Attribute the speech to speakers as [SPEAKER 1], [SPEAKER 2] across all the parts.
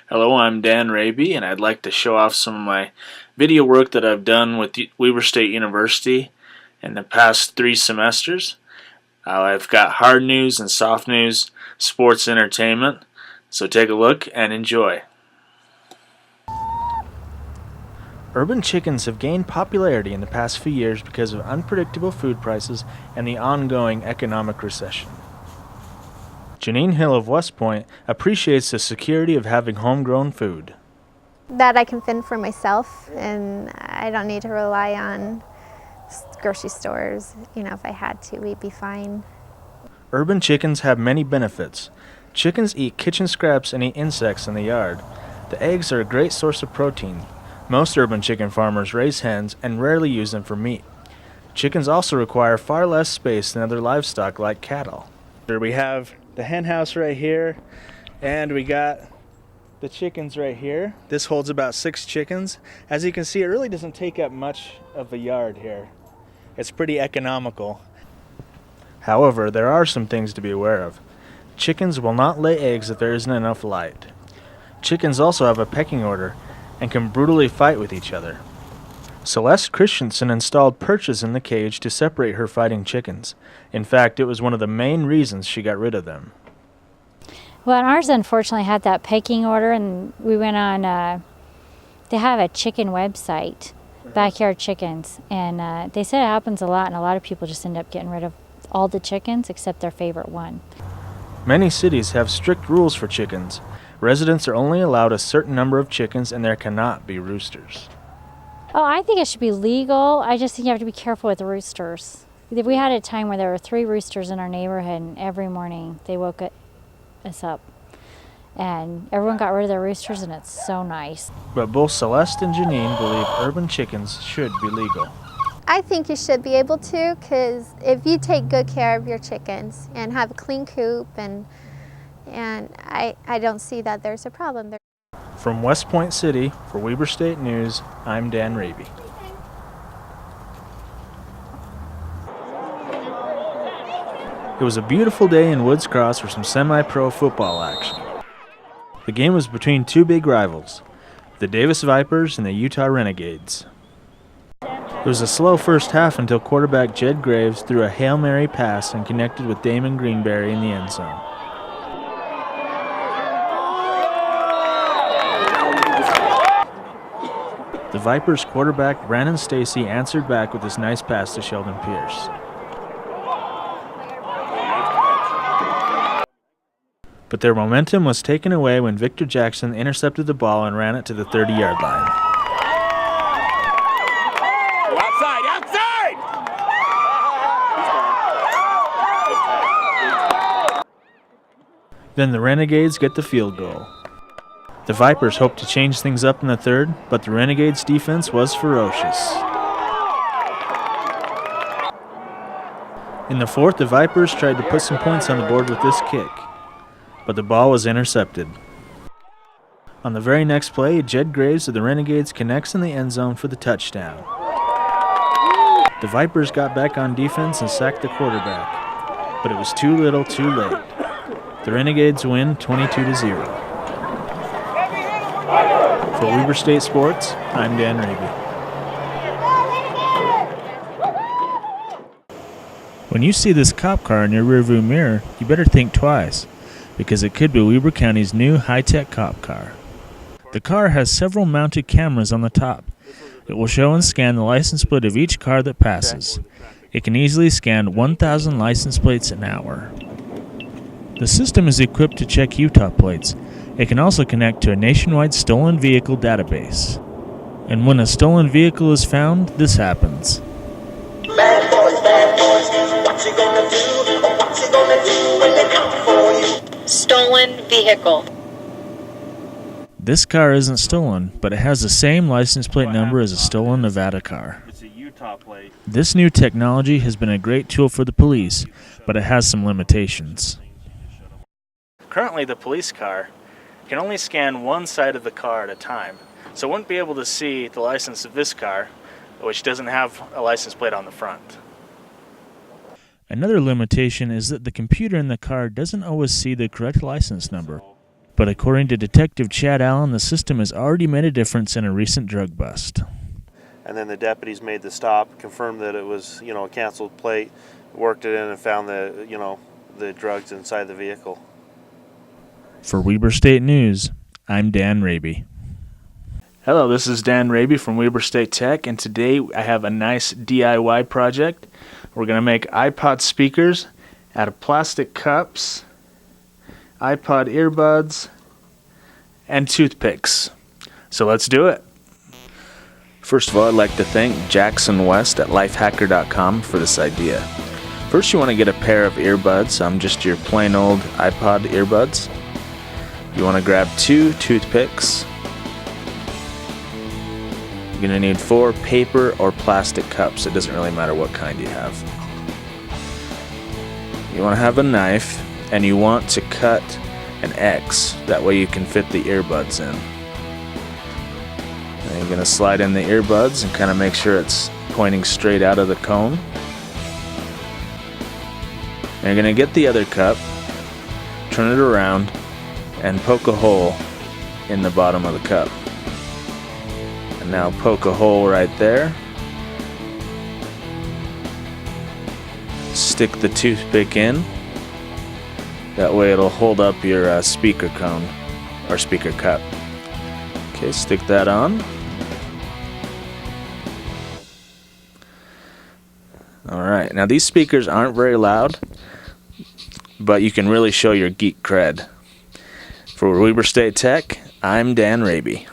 [SPEAKER 1] Hello, I'm Dan Rabe, and I'd like to show off some of my video work that I've done with Weber State University in the past 3 semesters. I've got hard news and soft news, sports, entertainment, so take a look and enjoy.
[SPEAKER 2] Urban chickens have gained popularity in the past few years because of unpredictable food prices and the ongoing economic recession. Janine Hill of West Point appreciates the security of having homegrown food.
[SPEAKER 3] That I can fend for myself and I don't need to rely on grocery stores. If I had to, we'd be fine.
[SPEAKER 2] Urban chickens have many benefits. Chickens eat kitchen scraps and eat insects in the yard. The eggs are a great source of protein. Most urban chicken farmers raise hens and rarely use them for meat. Chickens also require far less space than other livestock like cattle. Here we have the hen house right here, and we got the chickens right here. This holds about 6 chickens. As you can see, it really doesn't take up much of a yard here. It's pretty economical. However, there are some things to be aware of. Chickens will not lay eggs if there isn't enough light. Chickens also have a pecking order and can brutally fight with each other. Celeste Christensen installed perches in the cage to separate her fighting chickens. In fact, it was one of the main reasons she got rid of them.
[SPEAKER 4] Well, ours unfortunately had that pecking order, and we went on, they have a chicken website, Backyard Chickens, and they said it happens a lot, and a lot of people just end up getting rid of all the chickens except their favorite one.
[SPEAKER 2] Many cities have strict rules for chickens. Residents are only allowed a certain number of chickens, and there cannot be roosters.
[SPEAKER 4] Oh, I think it should be legal. I just think you have to be careful with the roosters. We had a time where there were 3 roosters in our neighborhood, and every morning they woke us up. And everyone got rid of their roosters, and it's so nice.
[SPEAKER 2] But both Celeste and Janine believe urban chickens should be legal.
[SPEAKER 3] I think you should be able to, because if you take good care of your chickens and have a clean coop, and I don't see that there's a problem there.
[SPEAKER 2] From West Point City, for Weber State News, I'm Dan Rabe. It was a beautiful day in Woods Cross for some semi-pro football action. The game was between 2 big rivals, the Davis Vipers and the Utah Renegades. It was a slow first half until quarterback Jed Graves threw a Hail Mary pass and connected with Damon Greenberry in the end zone. The Vipers quarterback Brandon Stacy answered back with this nice pass to Sheldon Pierce. But their momentum was taken away when Victor Jackson intercepted the ball and ran it to the 30-yard line.
[SPEAKER 5] Outside!
[SPEAKER 2] Then the Renegades get the field goal. The Vipers hoped to change things up in the third, but the Renegades' defense was ferocious. In the fourth, the Vipers tried to put some points on the board with this kick, but the ball was intercepted. On the very next play, Jed Graves of the Renegades connects in the end zone for the touchdown. The Vipers got back on defense and sacked the quarterback, but it was too little, too late. The Renegades win 22-0. For Weber State Sports, I'm Dan Rabe. When you see this cop car in your rearview mirror, you better think twice, because it could be Weber County's new high-tech cop car. The car has several mounted cameras on the top. It will show and scan the license plate of each car that passes. It can easily scan 1,000 license plates an hour. The system is equipped to check Utah plates. It can also connect to a nationwide stolen vehicle database. And when a stolen vehicle is found, this happens.
[SPEAKER 5] Bad boys, what you gonna do? What you gonna do when they come for you?
[SPEAKER 6] Stolen vehicle.
[SPEAKER 2] This car isn't stolen, but it has the same license plate number as a stolen Nevada car.
[SPEAKER 1] It's a Utah plate.
[SPEAKER 2] This new technology has been a great tool for the police, but it has some limitations. Currently, the police car can only scan one side of the car at a time, so it wouldn't be able to see the license of this car, which doesn't have a license plate on the front. Another limitation is that the computer in the car doesn't always see the correct license number. But according to Detective Chad Allen, the system has already made a difference in a recent drug bust.
[SPEAKER 6] And then the deputies made the stop, confirmed that it was, a canceled plate, worked it in and found the drugs inside the vehicle.
[SPEAKER 2] For Weber State News, I'm Dan Rabe.
[SPEAKER 1] Hello, this is Dan Rabe from Weber State Tech, and today I have a nice DIY project. We're going to make iPod speakers out of plastic cups, iPod earbuds, and toothpicks. So let's do it. First of all, I'd like to thank Jackson West at lifehacker.com for this idea. First, you want to get a pair of earbuds, just your plain old iPod earbuds. You want to grab 2 toothpicks. You're going to need 4 paper or plastic cups. It doesn't really matter what kind you have. You want to have a knife, and you want to cut an X. That way you can fit the earbuds in. And you're going to slide in the earbuds and kind of make sure it's pointing straight out of the cone. And you're going to get the other cup, turn it around, and poke a hole in the bottom of the cup. And now poke a hole right there. Stick the toothpick in. That way it'll hold up your speaker cone or speaker cup. Okay, stick that on. Alright, now these speakers aren't very loud, but you can really show your geek cred. For Weber State Tech, I'm Dan Rabe.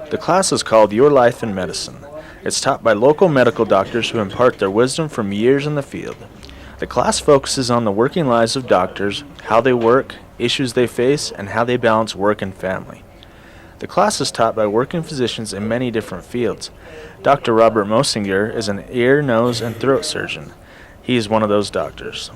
[SPEAKER 1] The class is called Your Life in Medicine. It's taught by local medical doctors who impart their wisdom from years in the field. The class focuses on the working lives of doctors, how they work, issues they face, and how they balance work and family. The class is taught by working physicians in many different fields. Dr. Robert Mosinger is an ear, nose, and throat surgeon. He is one of those doctors.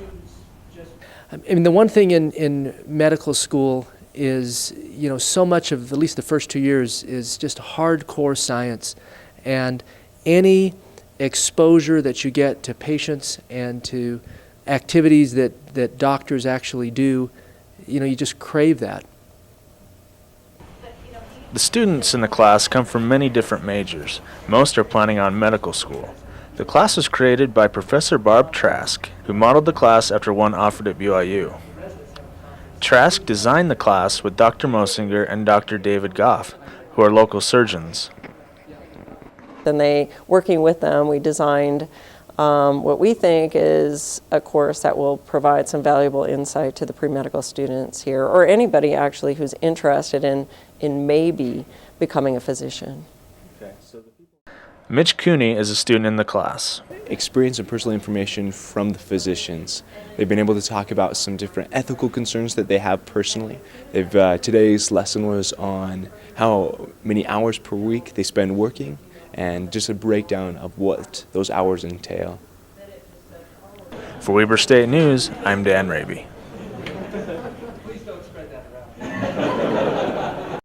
[SPEAKER 7] The one thing in medical school is, so much of at least the first 2 years is just hardcore science, and any exposure that you get to patients and to activities that doctors actually do, you just crave that.
[SPEAKER 2] The students in the class come from many different majors. Most are planning on medical school. The class was created by Professor Barb Trask, who modeled the class after one offered at BYU. Trask designed the class with Dr. Mosinger and Dr. David Goff, who are local surgeons.
[SPEAKER 8] And working with them, we designed what we think is a course that will provide some valuable insight to the pre-medical students here, or anybody actually who's interested in maybe becoming a physician.
[SPEAKER 2] Mitch Cooney is a student in the class.
[SPEAKER 9] Experience and personal information from the physicians. They've been able to talk about some different ethical concerns that they have personally. Today's lesson was on how many hours per week they spend working, and just a breakdown of what those hours entail.
[SPEAKER 2] For Weber State News, I'm Dan Rabe.